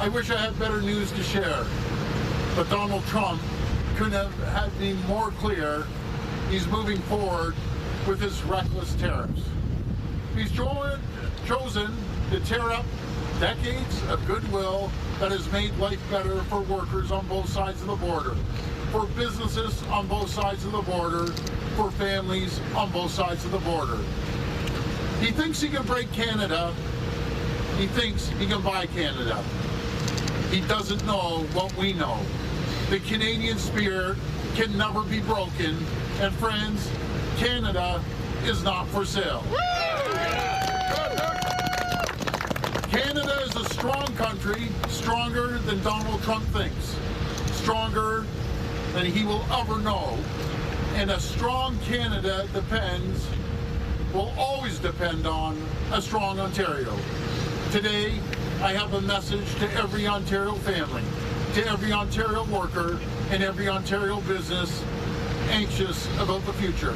I wish I had better news to share, but Donald Trump couldn't have been more clear. He's moving forward with his reckless tariffs. He's chosen to tear up decades of goodwill that has made life better for workers on both sides of the border, for businesses on both sides of the border, for families on both sides of the border. He thinks he can break Canada. He thinks he can buy Canada. He doesn't know what we know. The Canadian spirit can never be broken. And friends, Canada is not for sale. Canada is a strong country, stronger than Donald Trump thinks, stronger than he will ever know. And a strong Canada will always depend on a strong Ontario. Today, I have a message to every Ontario family, to every Ontario worker, and every Ontario business anxious about the future.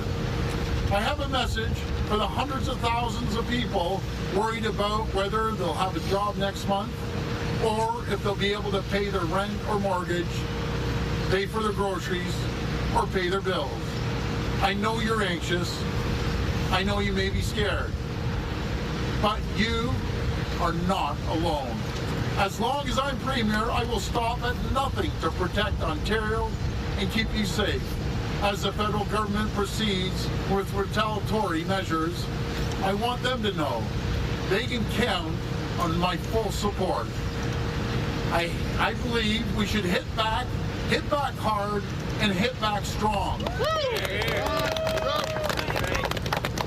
I have a message for the hundreds of thousands of people worried about whether they'll have a job next month or if they'll be able to pay their rent or mortgage, pay for their groceries, or pay their bills. I know you're anxious. I know you may be scared. But you are not alone. As long as I'm Premier, I will stop at nothing to protect Ontario and keep you safe. As the federal government proceeds with retaliatory measures, I want them to know they can count on my full support. I believe we should hit back hard, and hit back strong.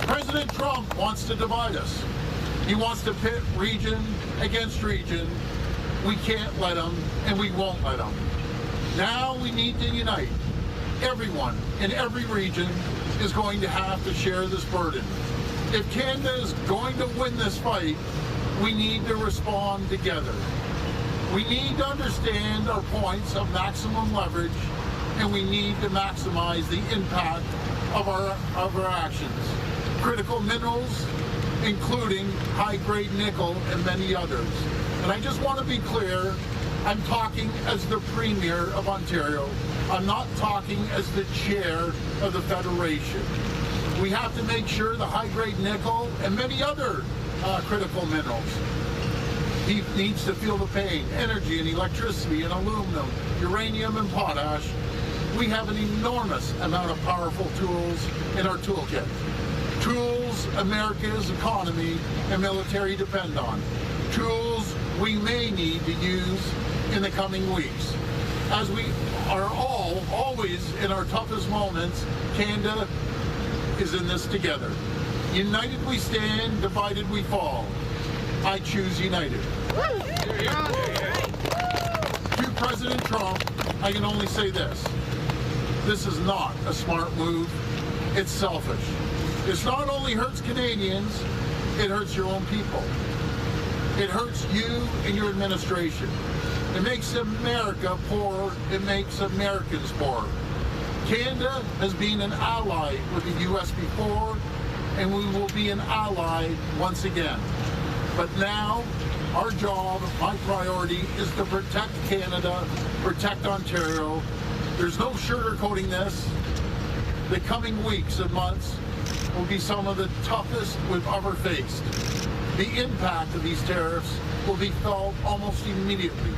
President Trump wants to divide us. He wants to pit region against region. We can't let him, and we won't let him. Now we need to unite. Everyone in every region is going to have to share this burden. If Canada is going to win this fight, we need to respond together. We need to understand our points of maximum leverage, and we need to maximize the impact of our actions. Critical minerals, including high-grade nickel and many others. And I just want to be clear, I'm talking as the Premier of Ontario. I'm not talking as the chair of the Federation. We have to make sure the high-grade nickel and many other critical minerals. He needs to feel the pain. Energy and electricity and aluminum, uranium and potash. We have an enormous amount of powerful tools in our toolkit. Tools America's economy and military depend on. Tools we may need to use in the coming weeks. As we are always in our toughest moments, Canada is in this together. United we stand, divided we fall. I choose united. To President Trump, I can only say this. This is not a smart move. It's selfish. This not only hurts Canadians, it hurts your own people. It hurts you and your administration. It makes America poor. It makes Americans poor. Canada has been an ally with the U.S. before, and we will be an ally once again. But now, our job, my priority, is to protect Canada, protect Ontario. There's no sugarcoating this. The coming weeks and months will be some of the toughest we've ever faced. The impact of these tariffs will be felt almost immediately.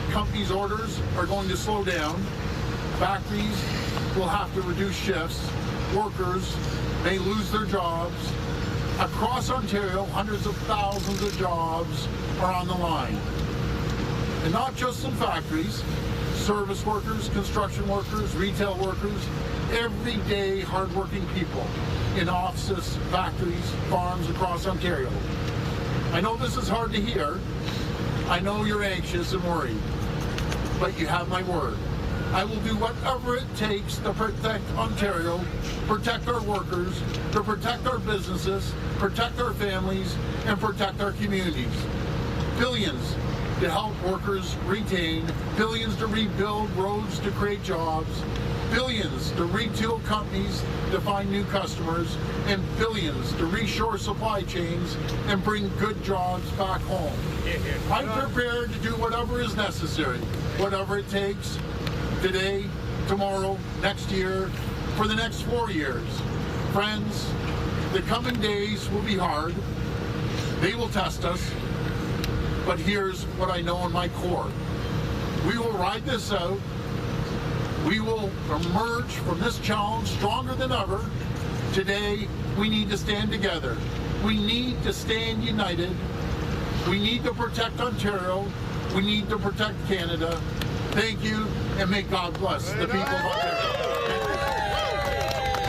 Companies' orders are going to slow down. Factories will have to reduce shifts. Workers may lose their jobs. Across Ontario, hundreds of thousands of jobs are on the line. And not just in factories, service workers, construction workers, retail workers, everyday hardworking people in offices, factories, farms across Ontario. I know this is hard to hear. I know you're anxious and worried, but you have my word. I will do whatever it takes to protect Ontario, protect our workers, to protect our businesses, protect our families, and protect our communities. Billions to help workers retain, billions to rebuild roads to create jobs, billions to retool companies to find new customers, and billions to reshore supply chains and bring good jobs back home. I'm prepared to do whatever is necessary, whatever it takes, today, tomorrow, next year, for the next 4 years. Friends, the coming days will be hard. They will test us. But here's what I know in my core. We will ride this out. We will emerge from this challenge stronger than ever. Today, we need to stand together. We need to stand united. We need to protect Ontario. We need to protect Canada. Thank you, and may God bless the people of Ontario.